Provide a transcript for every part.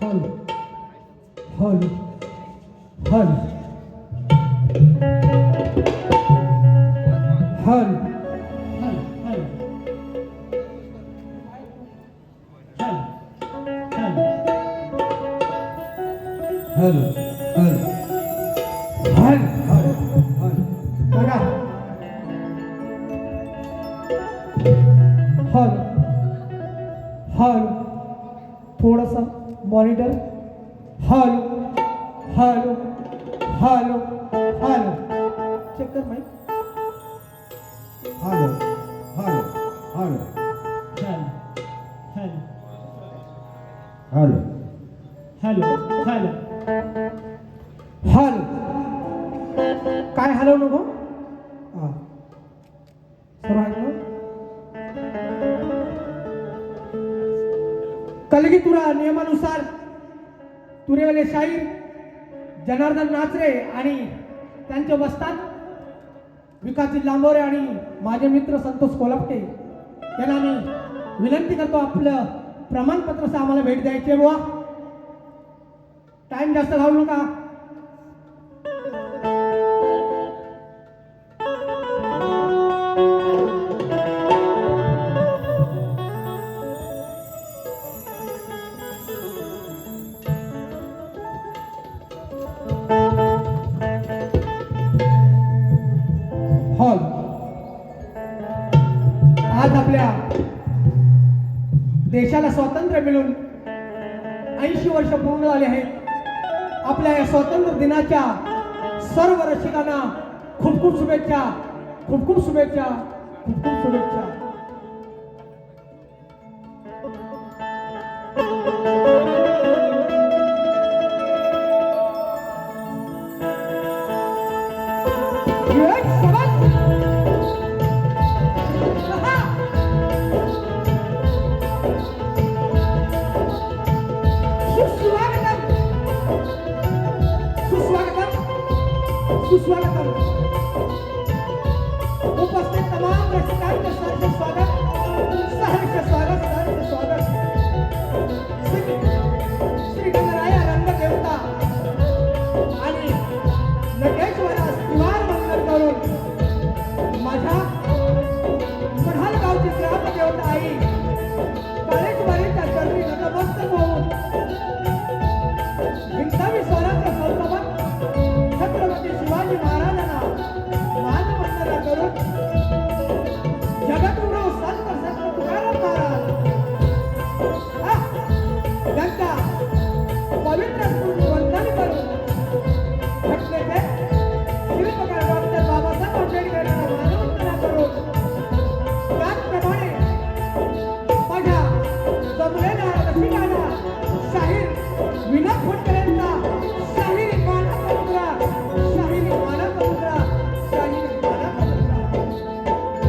Hello hello hello hello hello hello बघा hello hello थोडासा monitor hello hello hello hello check कर माहिती hello hello hello hello hello hello hello hello काय hello नको हां सर्व ऐकलं कलगी तुरा नियमानुसार तुरेवाले शाहीर जनार्दन नाचरे आणि त्यांच्या वस्ताद विकासजी लांबोरे आणि माझे मित्र संतोष कोलपटे यांना मी विनंती करतो आपलं प्रमाणपत्र आम्हाला भेट द्यायचे बुवा टाइम जास्त घालू नका हॉल आज आपल्या देशाला स्वातंत्र्य मिळून 80 वर्ष पूर्ण झाले आहेत आपल्या या स्वातंत्र्य दिनाच्या सर्व रसिकांना खूप खूप शुभेच्छा खूप खूप शुभेच्छा खूप खूप शुभेच्छा सुस्वागतम उपस्थित तमाम रसिकांचे सहर्ष स्वागत सहर्ष स्वागत सहर्ष स्वागत श्री गणराया रंगदेवता आणि नटेश्वरास दिवार मंगल करून माझ्या मढाल गावची ग्रामदेवता आई काळेश्वरीच्या चरणी नतमस्तक होऊन हिंदवी स्वराज्य संस्थापक छत्रपती शिवाजी महाराजांना मानवंदना करून जगद्गुरु संत तुकाराम महाराज त्यांचा पवित्र स्मृती वंदन करून घटनेचे शिल्पकार डॉक्टर बाबासाहेब आंबेडकर यांना मानवंदना करून त्याचप्रमाणे माझ्या जमलेल्या रसिकांना शाहीर विनोद फुटकर यांचा शाहीर मानवंदना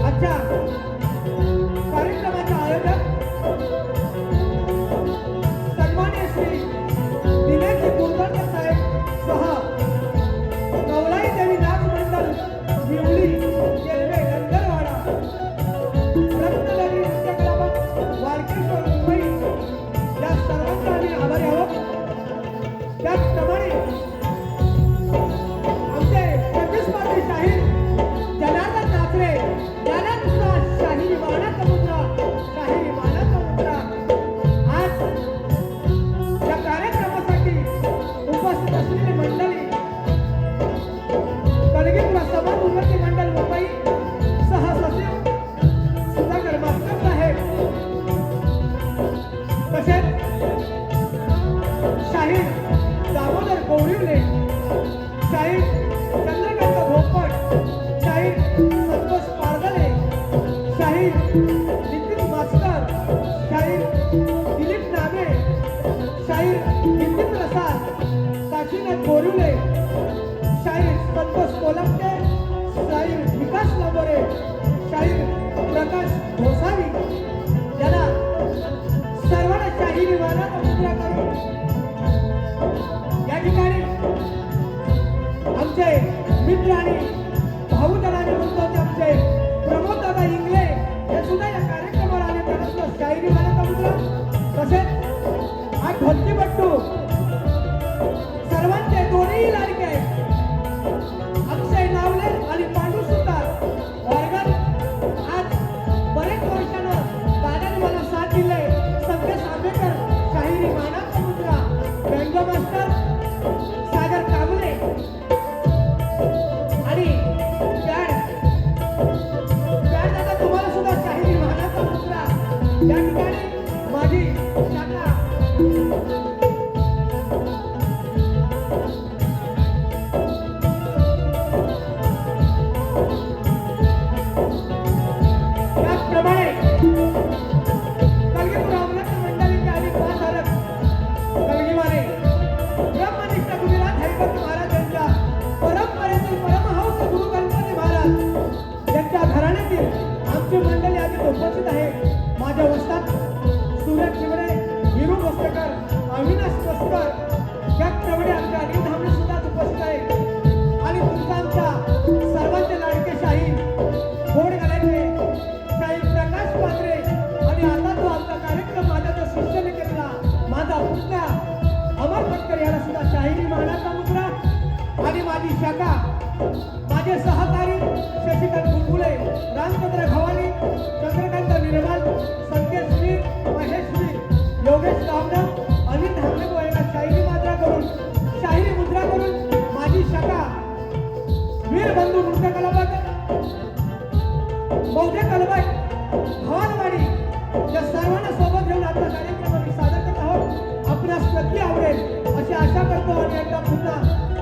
आजच्या कार्यक्रमाचे आयोजक सन्माननीय श्री दिनेशजी कुलकर्णी साहेब सह कवलाई देवी नाच मंडळ विवळी रेल्वे गंधर्वाडा रत्नदरी नृत्यकलावत वारकेश्वर मुंबई या सर्वांचा आम्ही आभारी आहोत त्याचप्रमाणे आमचे प्रतिस्पर्धी शाहीर जनार्दन नाचरे यांना सुद्धा शाहीर मानाचा मुद्रा आज या कार्यक्रमासाठी उपस्थित असलेली मंडळी कलगीपुरा समाज उन्नती मंडळ मुंबई सहसचिव सुधाकर मास्टर साहेब तसेच शाहीर दामोदर गौरिवले शाहीर चंद्रकांत भोपट शाहीर संतोष पारगले शाहीर नितीन मास्टर शाहीर दिलीप नामे शाहीर नितीन प्रसाद काशीनाथ बोरिवले शाहीर संतोष कोलपटे शाहीर विकास लांबोरे शाहीर प्रकाश गोसावी याला सर्वांना शाहीर मानाचा मुद्रा करून या ठिकाणी आमचे मित्र आणि भाऊजनाने म्हणतो आमचे प्रमोद दादा इंगळे हे सुद्धा या कार्यक्रमाला आले त्यांना शाहिरी मानाचा मुद्रा तसेच आज भक्तीपट्टू सर्वांचे दोन्ही लाडके आहेत. अक्षय नावले आणि पांडू सुतार वर्गात आज बरेच वर्षानं दादाने मला साथ दिले. संदेश आंबेकर शाहिरी मानाचा मुद्रा व्यंग मास्टर सागर कांबळे आणि पॅड दादा तुम्हाला सुद्धा शाहिरी मानाचा मुद्रा या ठिकाणी माझी शाखा त्याचप्रमाणे कलगीपुर अमृत मंडळीचे आणि पाधारक कलगीवाले ब्रह्मनिष्ठ गुरुनाथ हरिभक्त महाराज यांच्या परंपरेतील परमहंस गुरु गणपती महाराज यांच्या घराण्यातील आमची मंडळी आधी उपस्थित आहे. माझ्या वस्तात सूरज शिवरे, हिरू भोसलेकर, अविनाश बसकर, त्याचप्रमाणे आमच्या अनिल धामणे सुद्धा उपस्थित आहेत. आणि तुमचा आमच्या सर्वांचे लाडके शाहीर गोड घालायचे शाहीर प्रकाश पात्रे आणि आता तो आमचा कार्यक्रम माझ्या जो शिष्याने केलेला माझा पुतण्या अमर फटकर याला सुद्धा शाहिरी मानाचा मुद्रा आणि माझी शाखा माझे सहकारी शशिकांत बुलबुले, रामचंद्र घवानी, चंद्रकांत निर्मल, संकेत वीर, महेश वीर, योगेश कामडम, अनिल धामणे यांना शाहिरी मुद्रा करून माझी शाखा वीर बंधू नृत्य कलावत मौजे कलबाई भवानवाडी या सर्वांना सोबत घेऊन आपला कार्यक्रम आम्ही सादर करत आहोत. आपणास नक्की आवडेल अशी आशा करतो आणि एकदा पुन्हा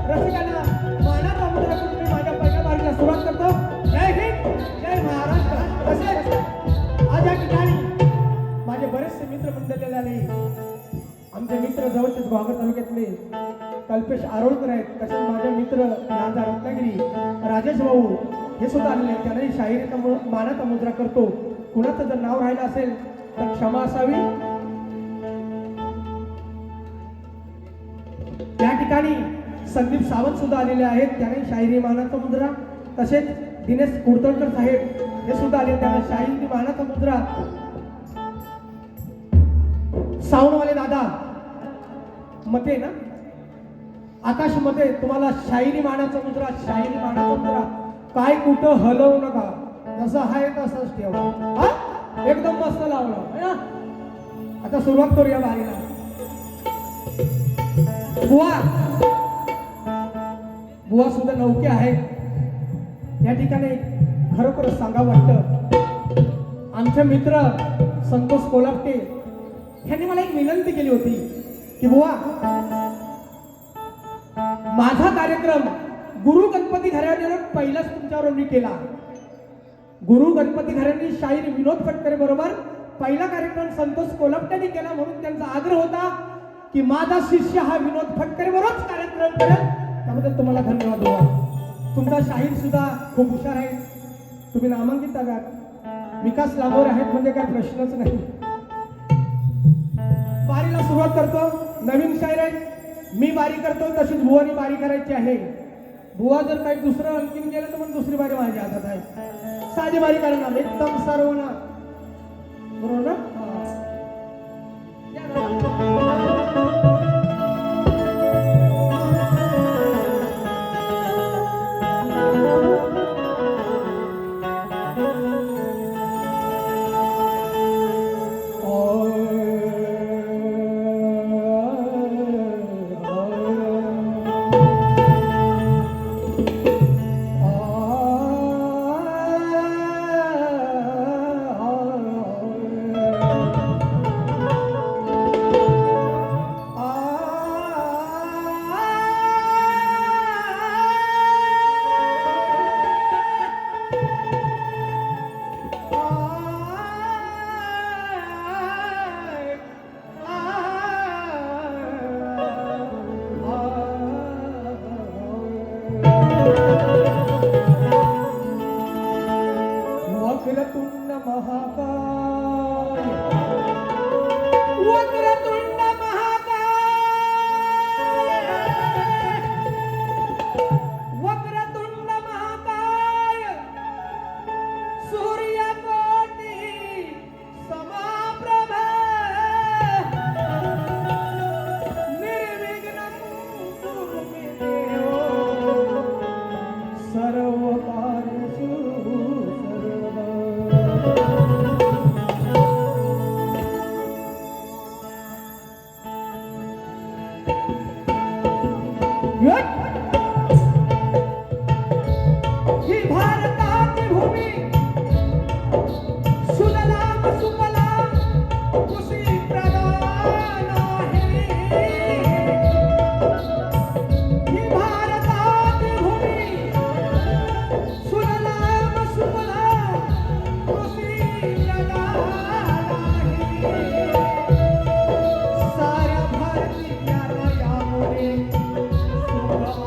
रसिकांना मानाचा मुद्रा करून मी माझ्या पहिल्या बारीला सुरुवात करतो. जय हिंद, जय महाराष्ट्र. तसेच आज या ठिकाणी माझे बरेचसे मित्र मंडळी आले. आमचे मित्र जवळचेच घोघर तालुक्यातले कल्पेश आरोळकर आहेत. तसेच माझे मित्र राजा रत्नागिरी राजेश भाऊ हे सुद्धा आलेले आहेत. त्यांनाही शाहिरीचा मानाचा मुद्रा करतो. कुणाचं जर नाव राहिलं असेल तर क्षमा असावी. या ठिकाणी संदीप सावंत सुद्धा आलेले आहेत. त्यांनाही शाहिरी मानाचा मुद्रा. तसेच दिनेश कुडतळकर साहेब हे सुद्धा आले. त्यांना शाहिरी मानाचा मुद्रा. सावंतवाले दादा मते ना आकाश मध्ये तुम्हाला शाहिरी मानाचा मुद्रा. शाहिरी मानाचा मुद्रा काय कुठं हलवू नका, जसं आहे तसंच ठेवा. हा एकदम मस्त लावलं. आता सुरुवात करूया बारीला. बुवा सुद्धा नौके आहेत या ठिकाणी. खरोखरच सांगावं वाटतं आमचे मित्र संतोष कोलापटे यांनी मला एक विनंती केली होती की बुवा माझा कार्यक्रम गुरु गणपती घराण्यानं पहिलाच तुमच्यावर मी केला. गुरु गणपती घराणी शाहीर विनोद फटकरे बरोबर पहिला कार्यक्रम संतोष कोलापट्यांनी केला. म्हणून त्यांचा आग्रह होता की माझा शिष्य हा विनोद फटकरे बरोबरच कार्यक्रम करेल. त्याबद्दल तुम्हाला धन्यवाद बुवा. तुमचा शाहीर सुद्धा खूप हुशार आहे. तुम्ही नामांकित आहात. विकास लांबोरे आहेत म्हणजे काय प्रश्नच नाही. बारीला सुरुवात करतो. नवीन शाहीर आहे. मी बारी करतो तशीच बुवानी बारी करायची आहे. बुवा जर काही दुसरं आणखीन गेलं तर मग दुसरी बारी माझ्या हातात आहे. साधी बारी करणार एकदम सर्व ना बरोबर ना. वक्रतुंड महाकाय वक्रतुंड महाकाय वक्रतुंड महाकाय सूर्यकोटि समाप्रभ ही भारताची भूमी सुजलाम सुफलाम कृषी प्रधान आहे. ही भारताची भूमी सुजलाम सुफलाम कृषी प्रधान आहे. साऱ्या भारतीयांना यामुळे सुख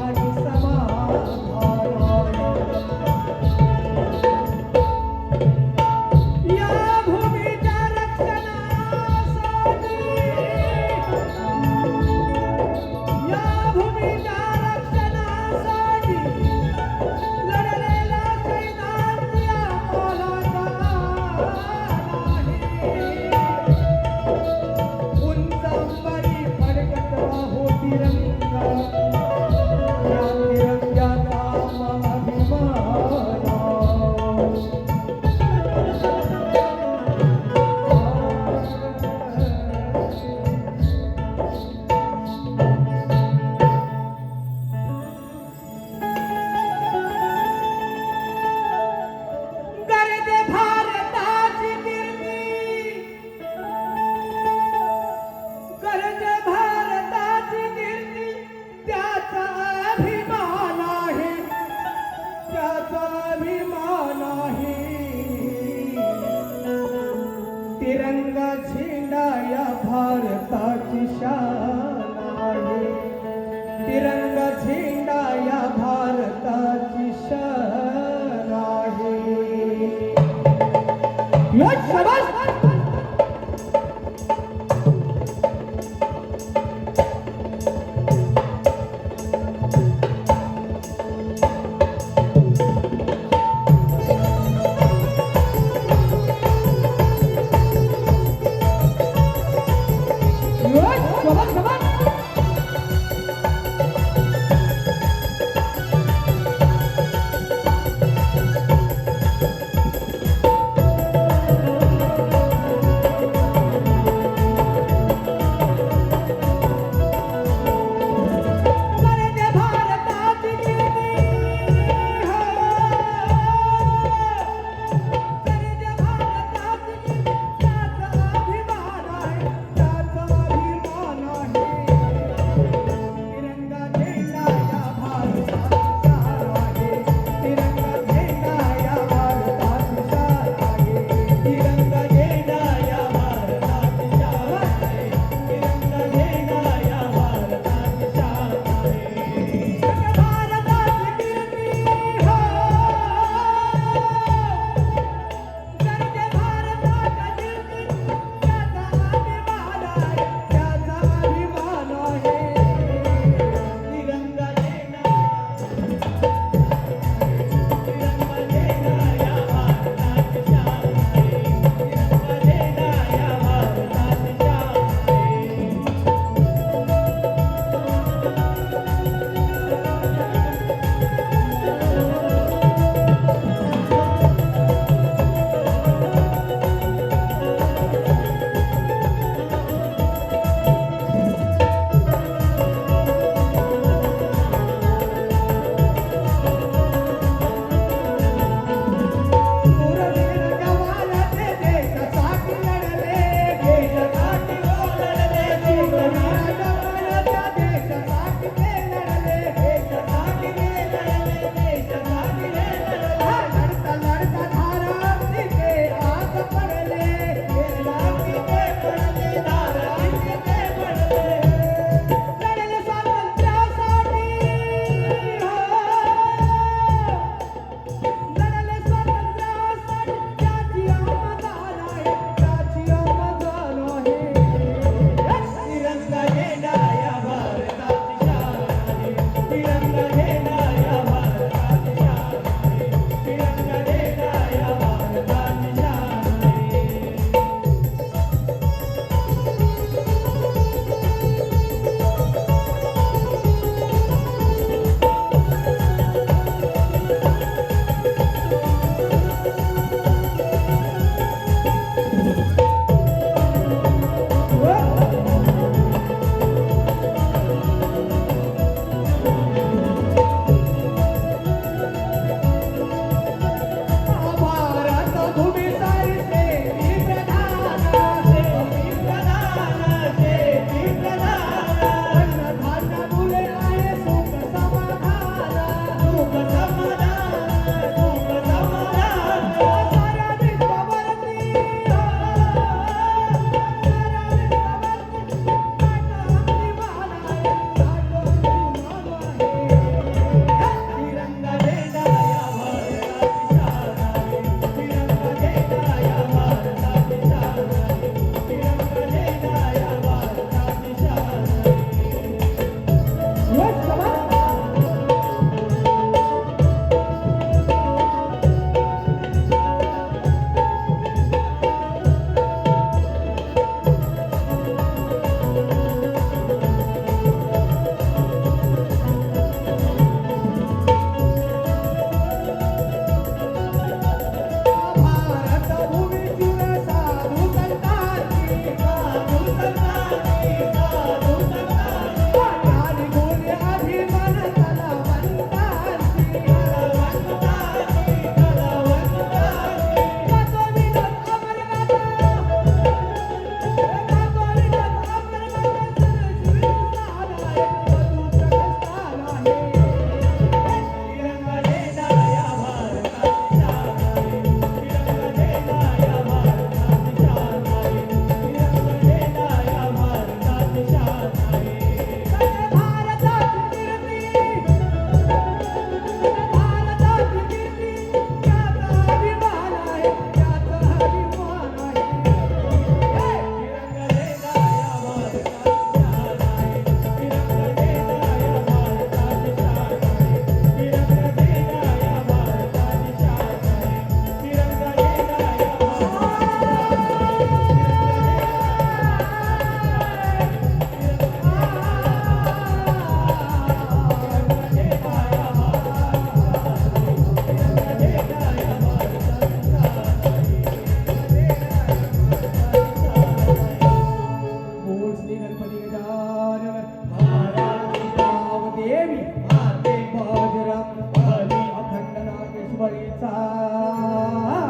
वाणीचा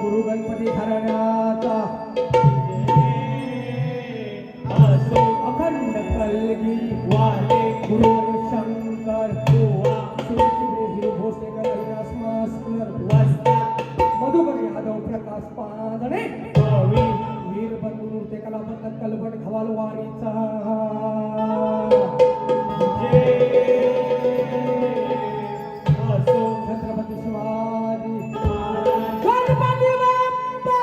गुरु गणपती घराण्याचा अखंड कलगी वाले गुरु शंकर भोसलेकर मधुकर यादव प्रकाश पादणे वीरबंधू ते कलापंत कलबट खवाल वाणीचा छत्रपती शिवाजी गणपती बाप्पा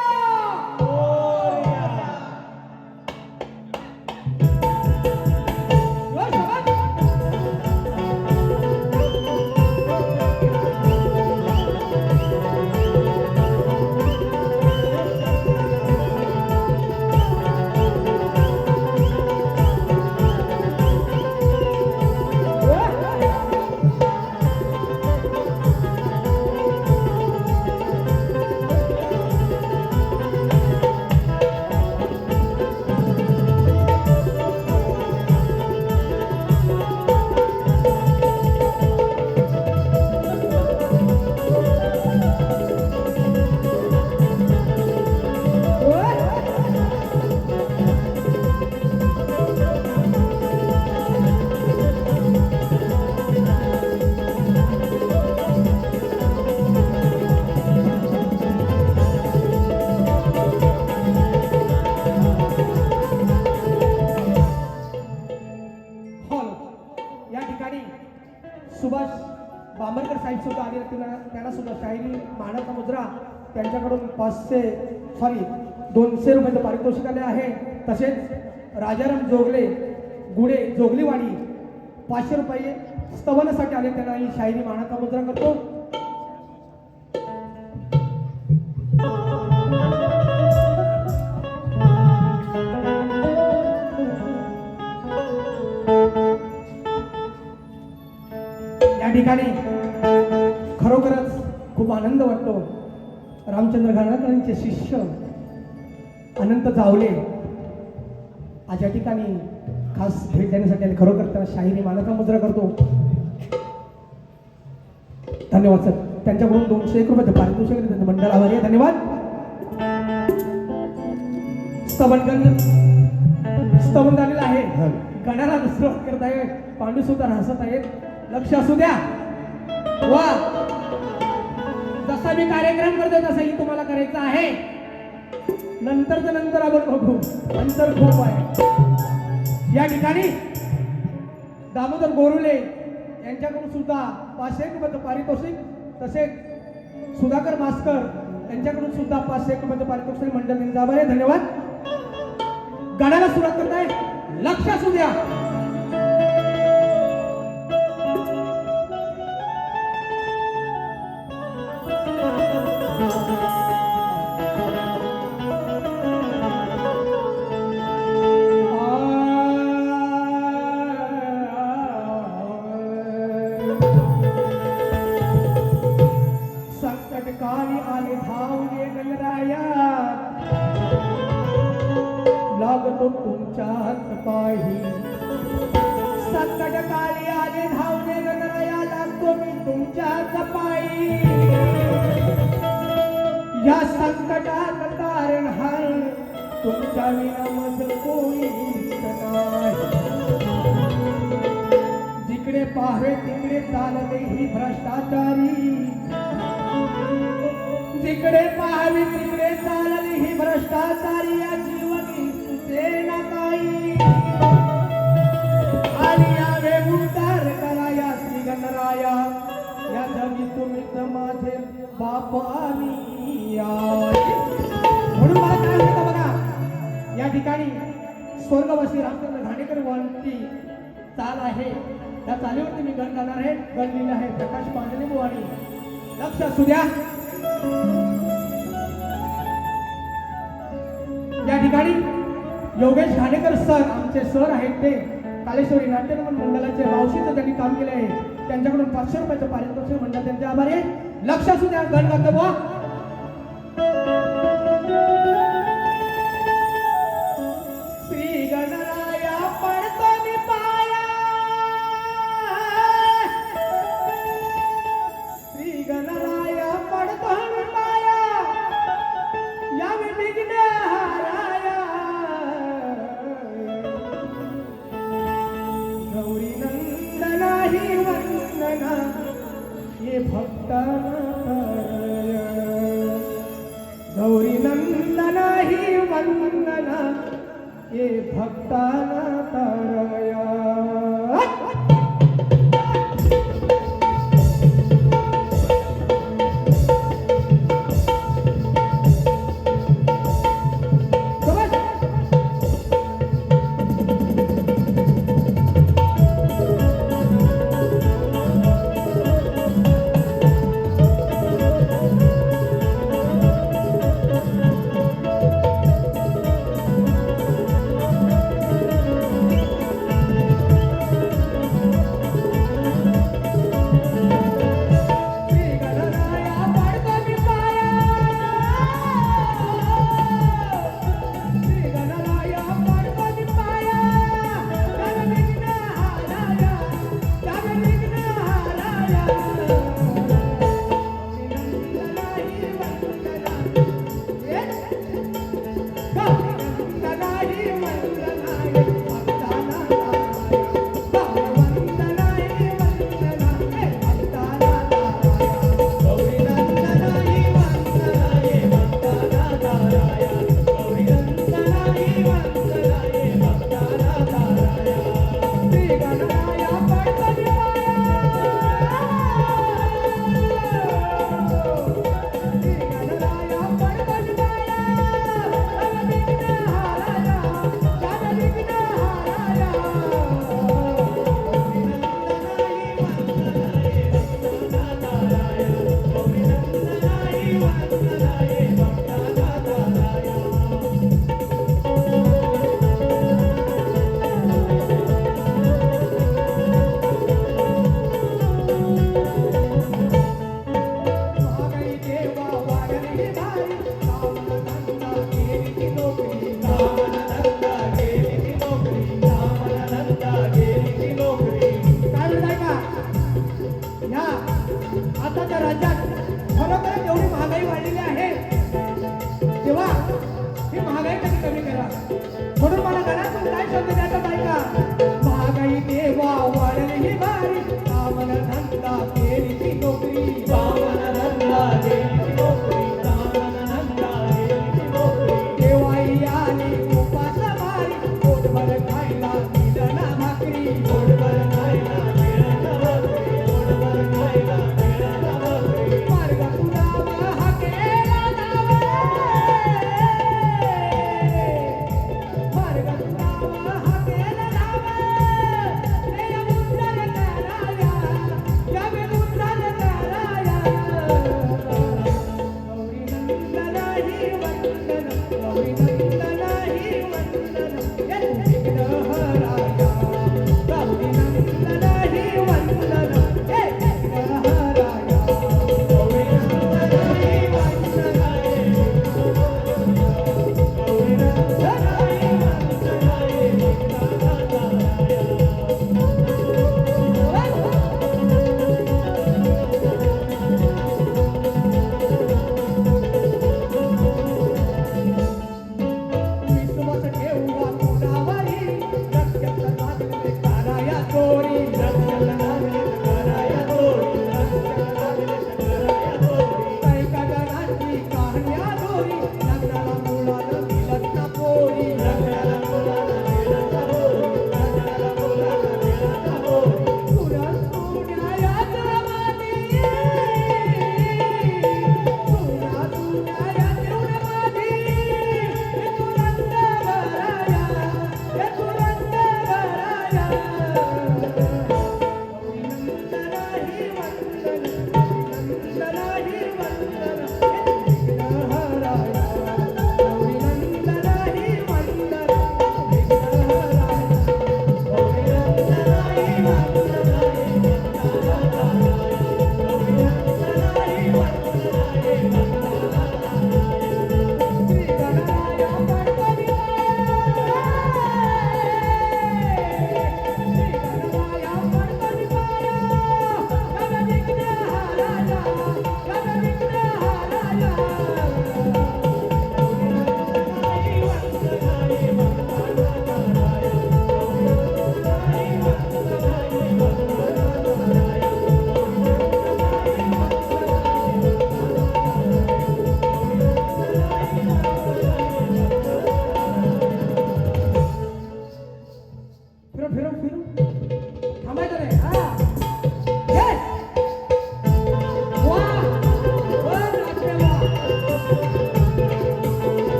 सुभाष बांबरकर साहेब सुद्धा आले त्यांना सुद्धा शाहिरी मानाचा मुद्रा त्यांच्याकडून 200 रुपयाचं पारितोषिक आले आहे. तसेच राजाराम जोगले गुडे जोगलीवाडी 500 रुपये स्तवनासाठी आले त्यांना ही शाहिरी मानाचा मुद्रा करतो. या ठिकाणी खरोखरच खूप आनंद वाटतो. रामचंद्र घाणेकरांचे शिष्य अनंत जावले आज या ठिकाणी खास भेट देण्यासाठी आणि खरोखर त्यांना शाहिरी मानाचा मुद्रा करतो. धन्यवाद सर. त्यांच्याकडून 201 रुपयाचं पारितोषिक मंडळ आभारी आहे. धन्यवाद. स्तवन झालेलं आहे. गणाला सुरुवात करत आहे. पांडू सुद्धा हसत आहेत. लक्ष असू द्या. वा जसा मी कार्यक्रम करतो तसाही तुम्हाला करायचा आहे. नंतरचं नंतर आपण बघू. नंतर खूप आहे. या ठिकाणी दामोदर गोरुले यांच्याकडून सुद्धा 501 रुपयाचं पारितोषिक. तसेच सुधाकर मास्कर यांच्याकडून सुद्धा 501 रुपयाचं पारितोषिक मंडळ त्यांचा आभार आहे. धन्यवाद. गाण्याला सुरुवात करताय. लक्ष असू द्या. काली आले धावले गणराया लागतो तुमच्याच पाही. संकट काली आले धावले गणराया लागतो मी तुमच्याच पायी. या संकटात तारण हाय तुमच्या विना मज कोणीच नाही. जिकडे पाहावे तिकडे चालते ही भ्रष्टाचारी. जिकडे पाहावी तिकडे चालली ही भ्रष्टाचारी. या जीवनी सुचेना काही. आणि यावे उद्धार कराया श्री गणराया. या जगी तुम्हीच माझे बाप आणि म्हणून मला काय म्हणतं बघा. या ठिकाणी स्वर्गवासी रामचंद्र घाणेकर वाणीची चाल आहे. त्या चालीवरती मी गण गाणार आहे. गण लिहिलं आहे प्रकाश पांढरे बुवानी. लक्ष असू द्या. या ठिकाणी योगेश घाणेकर सर आमचे सर आहेत. ते कालेश्वरी नाट्यरमण मंडळाचे मावशीचं त्यांनी काम केले आहे. त्यांच्याकडून 500 रुपयाचं पारितोषिक मंडळ त्यांचे आभारी आहे. लक्ष असू द्या. गण गातो बुवा. श्री गणराया पडतो मी पाया. वंदना ये भक्ताना तारया गौरी नंदना ही वंदना ये भक्ताना तारया आताच्या राज्यात खरोखर एवढी महागाई वाढलेली आहे तेव्हा ही महागाई कधी कमी करा म्हणून मला घरातून काय शब्द द्यायचा ऐका महागाई देवा वाढली ही भारी कामन धंदा केली ती नोकरी कामन धंदा केली ती नोकरी कामन धंदा केली ती नोकरी देवाई आली उपास भारी पोटभर खायला दिलं ना भाकरी पोटभर खायला दिलं ना भाकरी पोटभर खायला मार्ग तुला हा केला जावे मार्ग तुला हा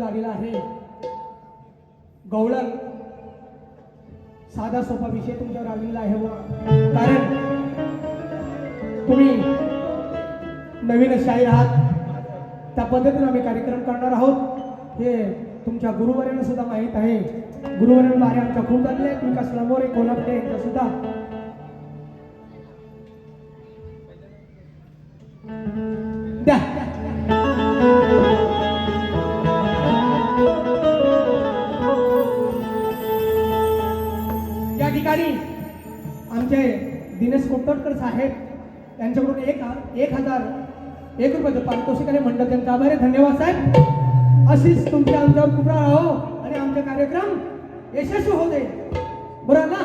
आनंद आलेला आहे. गवळण साधा सोपा विषय तुमच्यावर आलेला आहे कारण तुम्ही नवीन शाहीर आहात. त्या पद्धतीने आम्ही कार्यक्रम करणार आहोत हे तुमच्या गुरुवर्यांना सुद्धा माहीत आहे. गुरुवर्यांद्वारे आमच्या खूप झाले आहेत. विकास लांबोरे कोल्हापूर यांचा सुद्धा द्या. या ठिकाणी आमचे दिनेश कोटकर साहेब त्यांच्याकडून 1,001 रुपयाचं पारितोषिकाने म्हणतात. त्यांचा आभार आहे. धन्यवाद साहेब. अशीच तुमच्या आमच्यावर कृपा राहो आणि आमचे कार्यक्रम यशस्वी होऊ दे. बरोबर ना?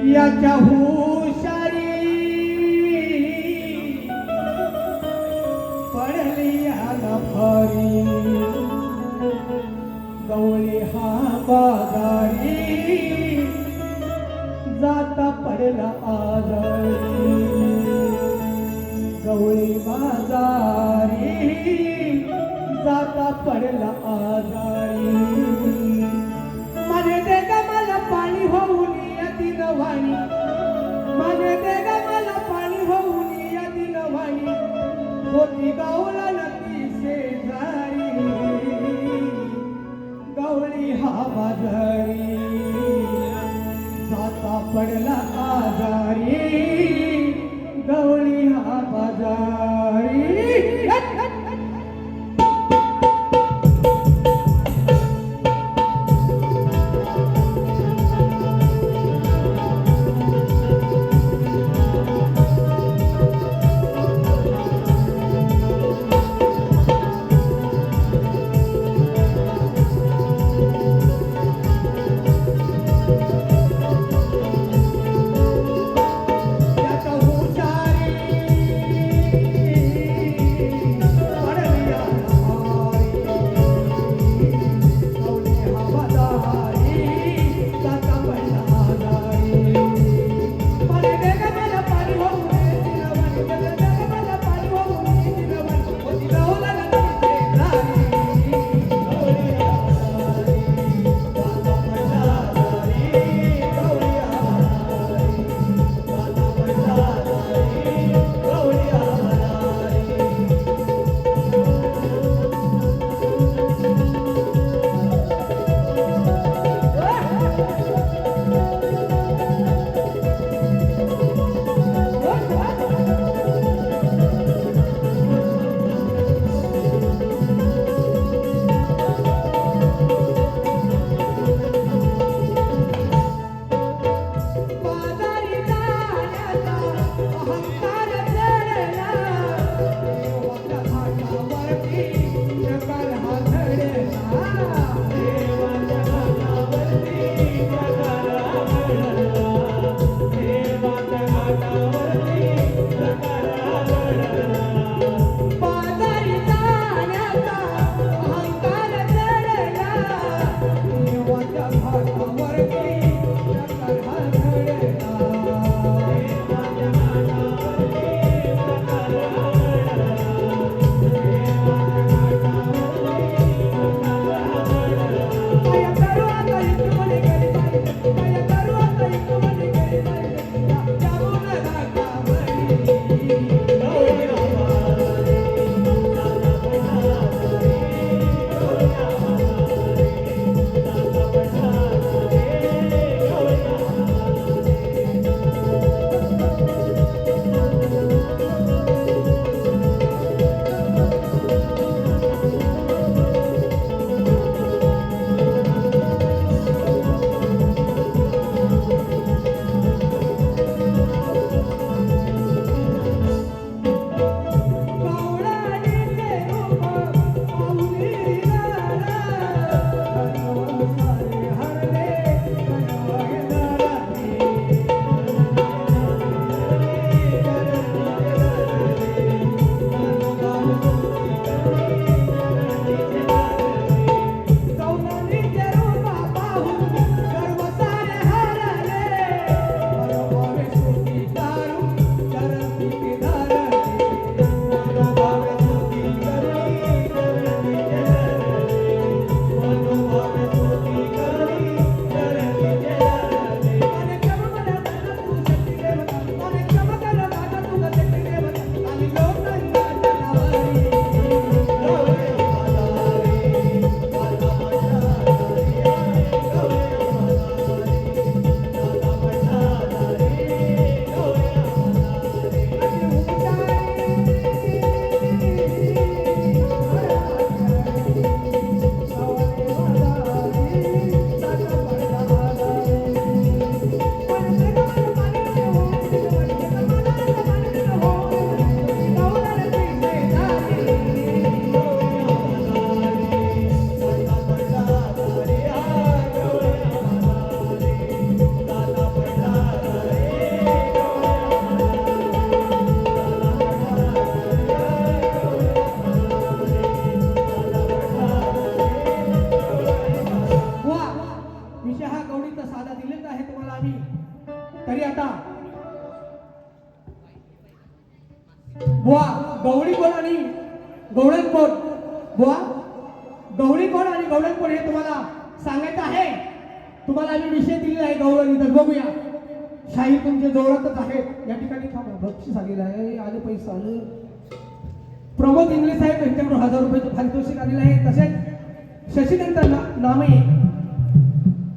याच्या हुशारी पडली आला फारी गवळी हा बाजारी जाता पडला आजारी गवळी बाजारी जाता पडला आजारी माझे ते मला पाणी होऊन वाणी माझे ते मला पाणी होऊन या दिन वाणी होती गावला नक्की शेजारी गवळी हा बाजारी जाता पडला आजारी गवळी हा बाजारी. बुवा गवळी कोण आणि गवळण कोण हे तुम्हाला सांगायचं आहे. तुम्हाला आम्ही विषय दिलेला आहे गवळण, तर बघूया. शाहीर तुमच्या जोरातच आहेत. या ठिकाणी थांबा, बक्षीस आलेलं आहे, आले पैसे आले. प्रमोद इंगळे साहेब यांच्याकडून 1000 रुपयाचं पारितोषिक आलेलं आहे. तसेच शशिकांत नामे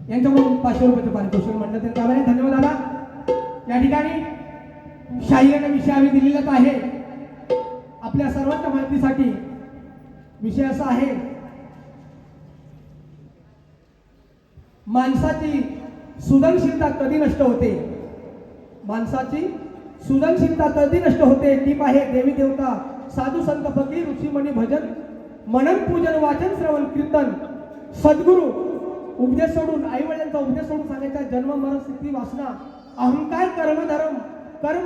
यांच्याकडून 500 रुपयाचं पारितोषिक म्हणलं त्यांना आभारी. धन्यवाद दादा. या ठिकाणी शाहीराने विषय आम्ही दिलेलाच आहे. आपल्या सर्वांच्या माहितीसाठी विषय असा आहे, माणसाची सुदनशीलता कधी नष्ट होते. माणसाची सुदनशीलता कधी नष्ट होते. टीप आहे देवी देवता साधू संत फकीर ऋषीमणी भजन मनन पूजन वाचन श्रवण कीर्तन सद्गुरु उपदेश सोडून आई वडिलांचा उपदेश सोडून सांगायचा जन्म मरण स्थिती वासना अहंकार कर्म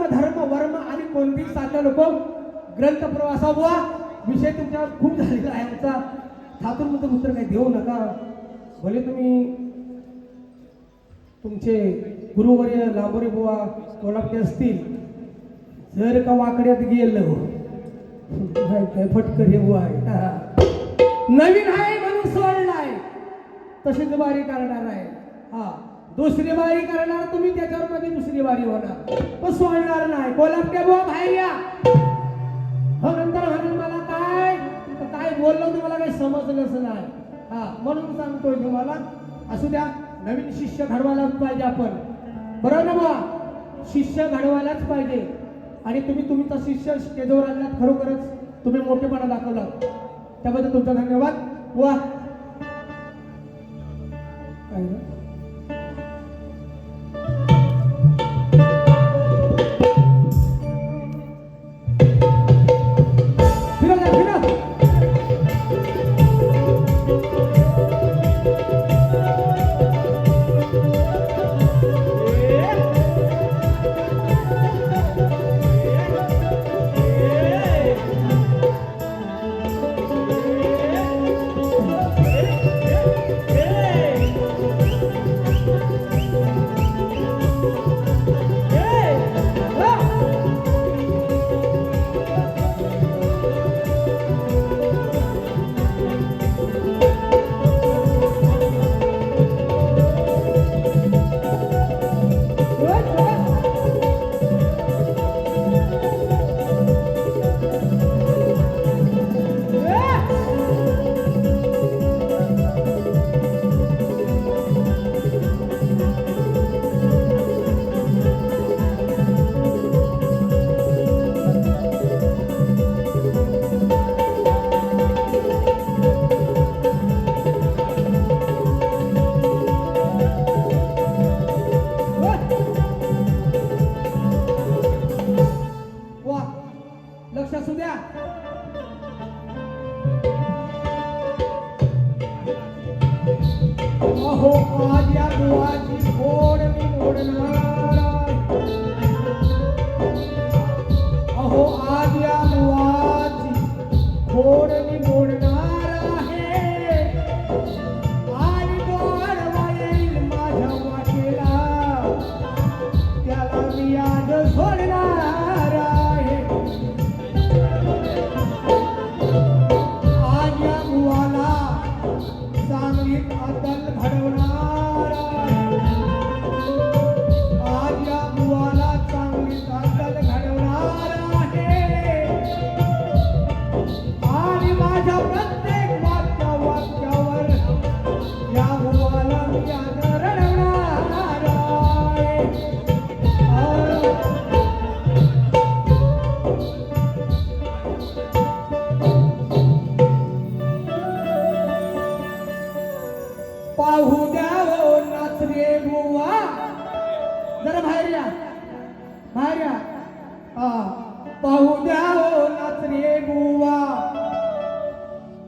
धर्म वर्म आणि कोणतीही साधना नको. ग्रंथ प्रवासा बुवा विषय तुमच्यावर खूप झालेला आहे. आमचा ठाकूरमधून उत्तर काही देऊ नका. भले तुम्ही तुमचे गुरुवर्य लांबोरे बुवा कोल्हापुरी असतील, जर का वाकड्यात गेलं काय फटकर हे बुवा आहे. नवीन आहे म्हणून सोडलाय, तशीच बारी करणार आहे. हा दुसरी बारी करणार तुम्ही, त्याच्यावर माझी दुसरी बारी होणार, पण सोडणार नाही. कोल्हापुरी बुवा बाहेर या. हो नंतर म्हणून मला काय बोललो तुम्हाला काही समजलंच नाही. हा म्हणून सांगतोय तुम्हाला. असू द्या, नवीन शिष्य घडवायलाच पाहिजे आपण, बरोबर ना बा. शिष्य घडवायलाच पाहिजे. आणि तुम्ही तुमचा शिष्य स्टेजवर आणलात, खरोखरच तुम्ही मोठेपणा दाखवला, त्याबद्दल तुमचा धन्यवाद. वा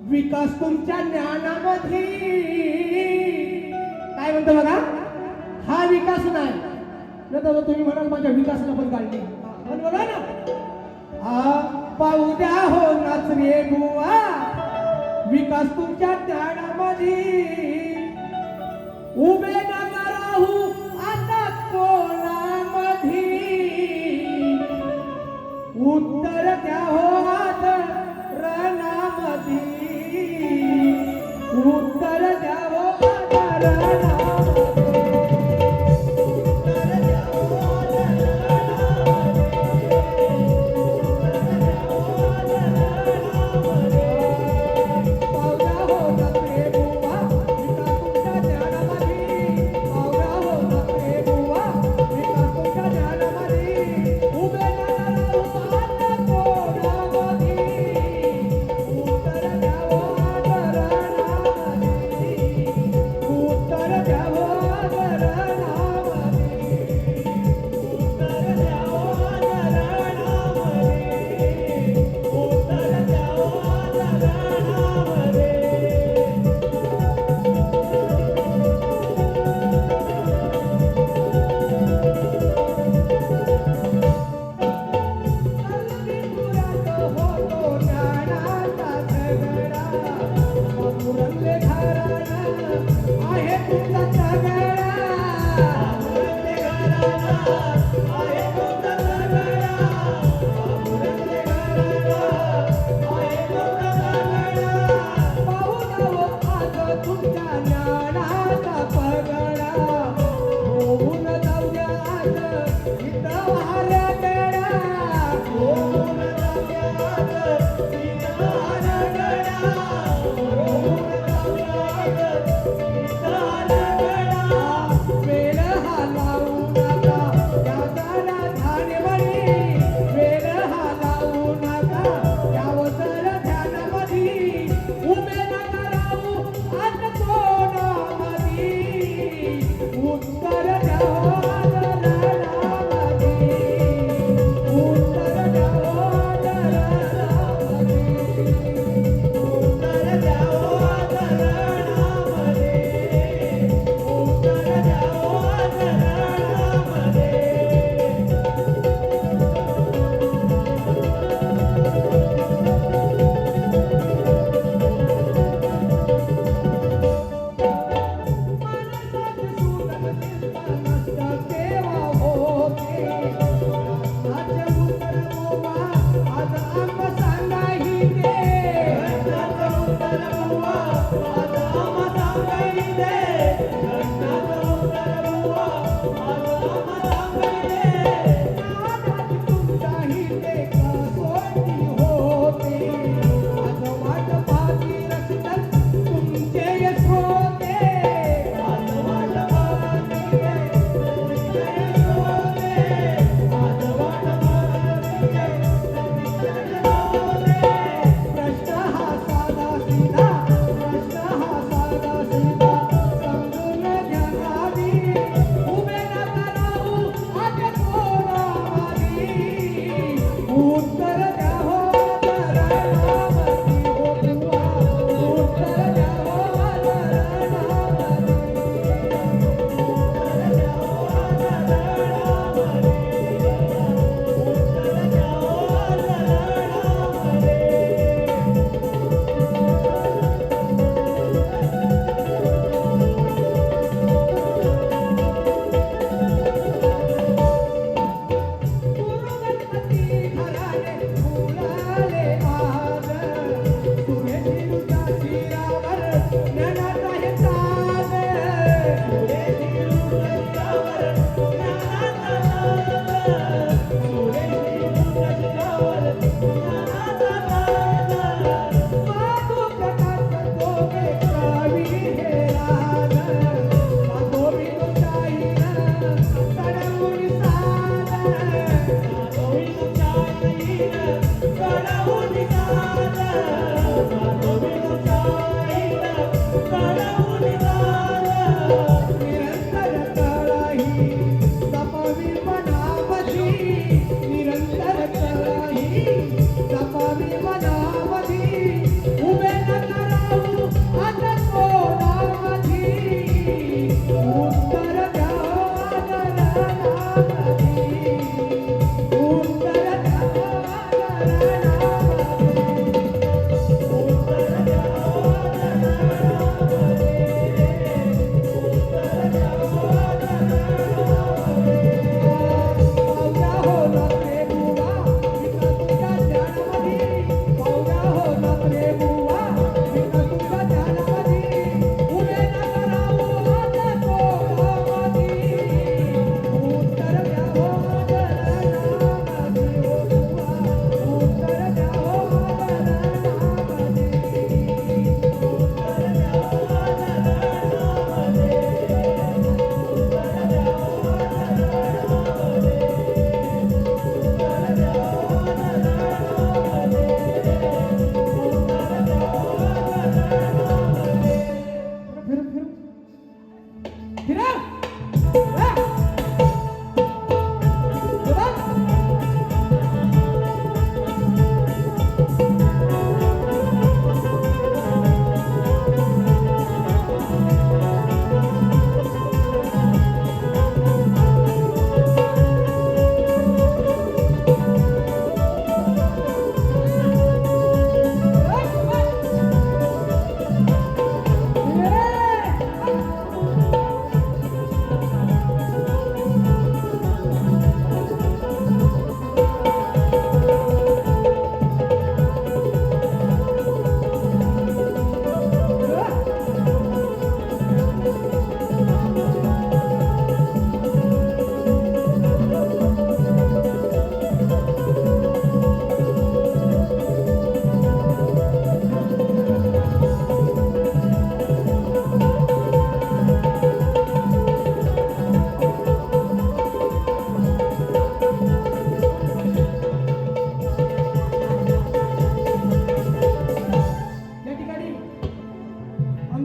विकास तुमच्या ज्ञानामध्ये काय म्हणतो बघा, हा विकास नाही तर तुम्ही म्हणाल माझ्या विकासाला पण काढली बघा ना. हा पाहू द्या हो नाच रे बुवा, विकास तुमच्या ज्ञानामध्ये उभे नका राहू आता कोणामध्ये, उत्तर द्या हो आज रणामध्ये.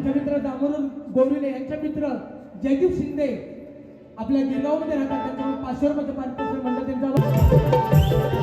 तुमचे मित्र दामोदर गोविले यांचे मित्र जयदीप शिंदे आपल्या गिरगावमध्ये राहतात, त्यांच्यावर 500 रुपयाचे पारितोषिक म्हणलं त्यांचा